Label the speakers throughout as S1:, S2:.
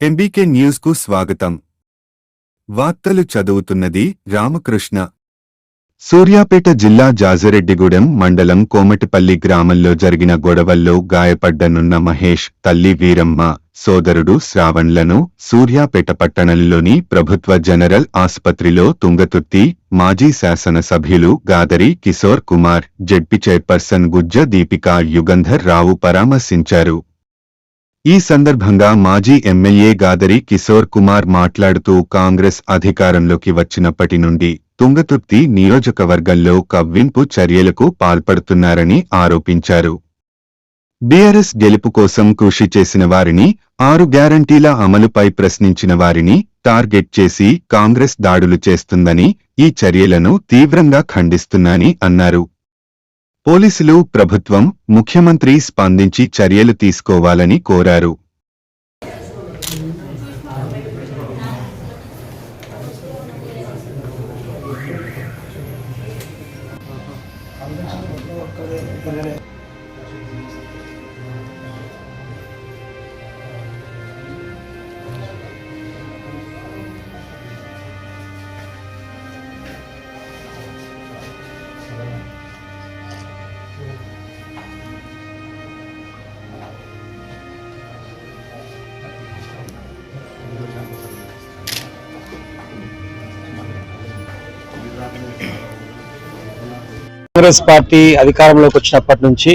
S1: MBK news కు స్వాగతం. వార్తలు చదువుతున్నది రామకృష్ణ. సూర్యాపేట జిల్లా జాజిరెడ్డిగూడెం మండలం కోమటిపల్లి గ్రామంలో జరిగిన గొడవల్లో గాయపడ్డనున్న మహేష్ తల్లి వీరమ్మ, సోదరుడు శ్రావణ్లను సూర్యాపేట పట్టణంలోని ప్రభుత్వ జనరల్ ఆసుపత్రిలో తుంగతుర్తి మాజీ శాసనసభ్యులు గాదరి కిశోర్ కుమార్, జెడ్పీ చైర్పర్సన్ గుజ్జ దీపికా యుగంధర్ రావు పరామర్శించారు. ఈ సందర్భంగా మాజీ ఎమ్మెల్యే గాదరి కిశోర్ కుమార్ మాట్లాడుతూ కాంగ్రెస్ అధికారంలోకి వచ్చినప్పటి నుండి తుంగతుర్తి నియోజకవర్గంలో కవ్వింపు చర్యలకు పాల్పడుతున్నారని ఆరోపించారు. బీఆర్ఎస్ గెలుపు కోసం కృషి చేసిన వారిని, 6 గ్యారంటీల అమలుపై ప్రశ్నించిన వారిని టార్గెట్ చేసి కాంగ్రెస్ దాడులు చేస్తుందని, ఈ చర్యలను తీవ్రంగా ఖండిస్తున్నానని అన్నారు. పోలీసులు, ప్రభుత్వం, ముఖ్యమంత్రి స్పందించి చర్యలు తీసుకోవాలని కోరారు.
S2: కాంగ్రెస్ పార్టీ అధికారంలోకి వచ్చినప్పటి నుంచి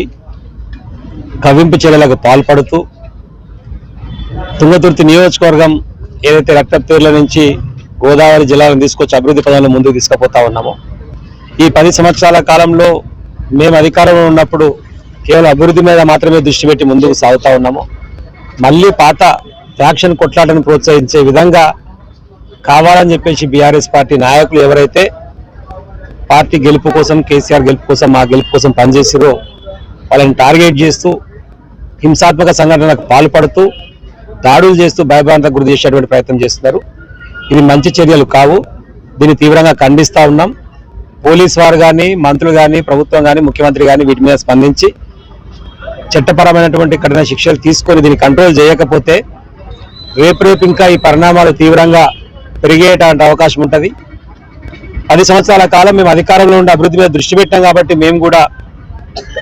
S2: కవ్వింపు చర్యలకు పాల్పడుతూ తుంగతుర్తి నియోజకవర్గం ఏదైతే రక్తతీర్ల నుంచి గోదావరి జిల్లాలను తీసుకొచ్చి అభివృద్ధి పదంలో ముందుకు తీసుకుపోతా ఉన్నామో, ఈ 10 సంవత్సరాల కాలంలో మేము అధికారంలో ఉన్నప్పుడు కేవలం అభివృద్ధి మీద మాత్రమే దృష్టి పెట్టి ముందుకు సాగుతా ఉన్నాము. మళ్ళీ పాత ఫ్యాక్షన్ కొట్లాటను ప్రోత్సహించే విధంగా కావాలని చెప్పేసి బీఆర్ఎస్ పార్టీ నాయకులు ఎవరైతే పార్టీ గెలుపు కోసం, కేసీఆర్ గెలుపు కోసం, మా గెలుపు కోసం పనిచేసిరో వాళ్ళని టార్గెట్ చేస్తూ హింసాత్మక సంఘటనలకు పాల్పడుతూ దాడులు చేస్తూ భయభ్రాంతకు గురి చేసేటువంటి ప్రయత్నం చేస్తున్నారు. ఇది మంచి చర్యలు కావు. దీన్ని తీవ్రంగా ఖండిస్తూ ఉన్నాం. పోలీసు వారు కానీ, మంత్రులు కానీ, ప్రభుత్వం కానీ, ముఖ్యమంత్రి కానీ వీటి మీద స్పందించి చట్టపరమైనటువంటి కఠిన శిక్షలు తీసుకొని దీన్ని కంట్రోల్ చేయకపోతే రేపు ఇంకా ఈ పరిణామాలు తీవ్రంగా పెరిగేటువంటి అవకాశం ఉంటుంది. 10 సంవత్సరాల కాలం మేము అధికారంలో ఉండి అభివృద్ధి మీద దృష్టి పెట్టాం కాబట్టి మేము కూడా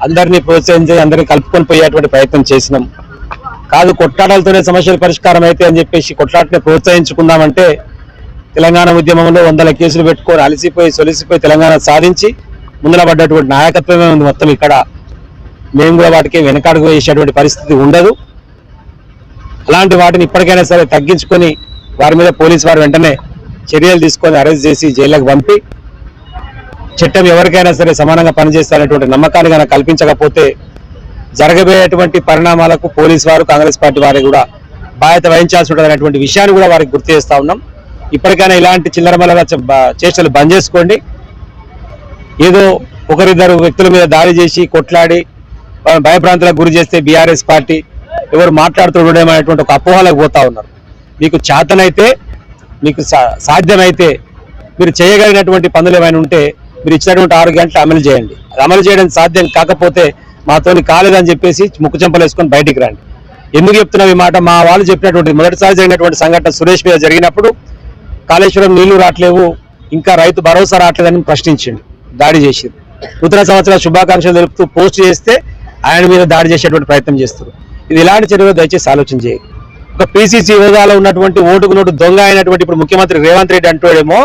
S2: అందరినీ ప్రోత్సహించి అందరినీ కలుపుకొని పోయేటువంటి ప్రయత్నం చేసినాం. కాదు కొట్లాటలతోనే సమస్యల పరిష్కారం అయితే అని చెప్పేసి కొట్లాటనే ప్రోత్సహించుకుందామంటే తెలంగాణ ఉద్యమంలో 100 కేసులు పెట్టుకొని అలసిపోయి సొలిసిపోయి తెలంగాణ సాధించి ముందున పడ్డటువంటి నాయకత్వమే ఉంది మొత్తం. ఇక్కడ మేము కూడా వాటికి వెనకాడుగు వేసేటువంటి పరిస్థితి ఉండదు. అలాంటి వాటిని ఇప్పటికైనా సరే తగ్గించుకొని వారి మీద పోలీసు వారు వెంటనే చర్యలు తీసుకొని అరెస్ట్ చేసి జైలుకు పంపి చట్టం ఎవరికైనా సరే సమానంగా పనిచేస్తారనేటువంటి నమ్మకాన్ని కనుక కల్పించకపోతే జరగబోయేటువంటి పరిణామాలకు పోలీసు వారు, కాంగ్రెస్ పార్టీ వారికి కూడా బాధ్యత వహించాల్సి ఉంటుంది అనేటువంటి విషయాన్ని కూడా వారికి గుర్తు చేస్తా ఉన్నాం. ఇప్పటికైనా ఇలాంటి చిల్లరమల్లగా చేష్టలు బంద్ చేసుకోండి. ఏదో ఒకరిద్దరు వ్యక్తుల మీద దాడి చేసి కొట్లాడి భయభ్రాంతులకు గురి చేస్తే బీఆర్ఎస్ పార్టీ ఎవరు మాట్లాడుతుండేమనేటువంటి ఒక అపోహలకు పోతా ఉన్నారు. మీకు చేతనైతే, మీకు సాధ్యమైతే మీరు చేయగలిగినటువంటి పనులు ఏమైనా ఉంటే మీరు ఇచ్చినటువంటి 6 గంటలు అమలు చేయండి. అమలు చేయడం సాధ్యం కాకపోతే మాతోని కాలేదని చెప్పేసి ముక్కు చెంపలు వేసుకొని బయటికి రండి. ఎందుకు చెప్తున్నాం ఈ మాట? మా వాళ్ళు చెప్పినటువంటి మొదటిసారి జరిగినటువంటి సంఘటన సురేష్ మీద జరిగినప్పుడు కాళేశ్వరం నీళ్లు రావట్లేవు, ఇంకా రైతు భరోసా రావట్లేదని ప్రశ్నించింది, దాడి చేసింది. నూతన సంవత్సర శుభాకాంక్షలు తెలుపుతూ పోస్ట్ చేస్తే ఆయన మీద దాడి చేసేటువంటి ప్రయత్నం చేస్తారు. ఇది ఇలాంటి చర్యలు దయచేసి ఆలోచన చేయాలి. ఒక పీసీసీ హోదాలో ఉన్నటువంటి ఓటుకు నోటు దొంగ అయినటువంటి ఇప్పుడు ముఖ్యమంత్రి రేవంత్ రెడ్డి అంటూడేమో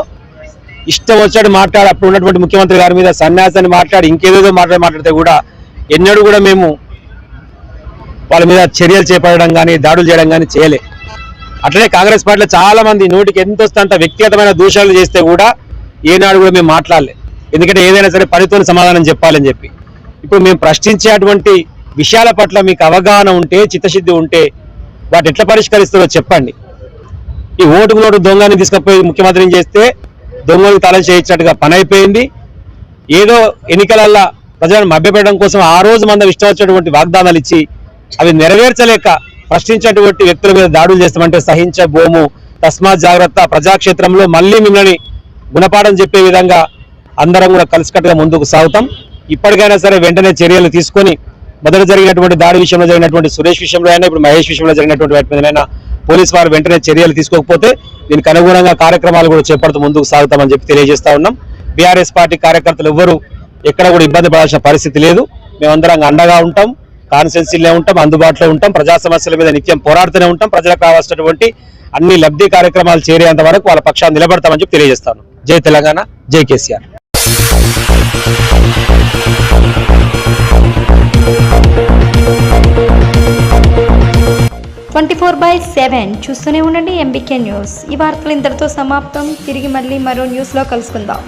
S2: ఇష్టం వచ్చాడు మాట్లాడి, అప్పుడు ఉన్నటువంటి ముఖ్యమంత్రి గారి మీద సన్యాసాన్ని మాట్లాడి ఇంకేదేదో మాట్లాడితే కూడా ఎన్నడూ కూడా మేము వాళ్ళ మీద చర్యలు చేపట్టడం కానీ దాడులు చేయడం కానీ చేయలే. అట్లనే కాంగ్రెస్ పార్టీలో చాలా మంది నోటికి ఎంత వస్తే అంత వ్యక్తిగతమైన దూషణలు చేస్తే కూడా ఏనాడు కూడా మేము మాట్లాడలే. ఎందుకంటే ఏదైనా సరే పనితో సమాధానం చెప్పాలని చెప్పి. ఇప్పుడు మేము ప్రశ్నించేటువంటి విషయాల పట్ల మీకు అవగాహన ఉంటే, చిత్తశుద్ధి ఉంటే వాటి ఎట్లా పరిష్కరిస్తారో చెప్పండి. ఈ ఓటుకు నోటు దొంగని తీసుకుపోయి ముఖ్యమంత్రిని చేస్తే దొంగలు తల చేయించినట్టుగా పని అయిపోయింది. ఏదో ఎన్నికలల్లో ప్రజలను మభ్యపెట్టడం కోసం ఆ రోజు మంది ఇష్టం వచ్చినటువంటి వాగ్దానాలు ఇచ్చి అవి నెరవేర్చలేక ప్రశ్నించేటువంటి వ్యక్తుల మీద దాడులు చేస్తామంటే సహించబోము. తస్మాత్ జాగ్రత్త. ప్రజాక్షేత్రంలో మళ్ళీ మిమ్మల్ని గుణపాఠం చెప్పే విధంగా అందరం కూడా కలిసికట్టుగా ముందుకు సాగుతాం. ఇప్పటికైనా సరే వెంటనే చర్యలు తీసుకొని మొదట జరిగినటువంటి దాడి విషయంలో జరిగినటువంటి సురేష్ విషయంలో అయినా, ఇప్పుడు మహేష్ విషయంలో జరిగినటువంటి వాటి మీదైనా పోలీసు వారు వెంటనే చర్యలు తీసుకోకపోతే దీనికి అనుగుణంగా కార్యక్రమాలు కూడా చేపడుతూ ముందుకు సాగుతామని చెప్పి తెలియజేస్తా ఉన్నాం. బీఆర్ఎస్ పార్టీ కార్యకర్తలు ఎవ్వరూ ఎక్కడ కూడా ఇబ్బంది పడాల్సిన పరిస్థితి లేదు. మేమందరం అండగా ఉంటాం, కాన్స్టిట్యున్సీలో ఉంటాం, అందుబాటులో ఉంటాం, ప్రజా సమస్యల మీద నిత్యం పోరాడుతూనే ఉంటాం. ప్రజలకు కావాల్సినటువంటి అన్ని లబ్ధి కార్యక్రమాలు చేరేంత వరకు వాళ్ళ పక్షాన్ని నిలబడతామని చెప్పి తెలియజేస్తాను. జై తెలంగాణ, జై కేసీఆర్.
S3: 24/7 చూస్తూనే ఉండండి MBK న్యూస్. ఈ వార్తలు ఇంతటితో సమాప్తం. తిరిగి మళ్ళీ మరో న్యూస్లో కలుసుకుందాం.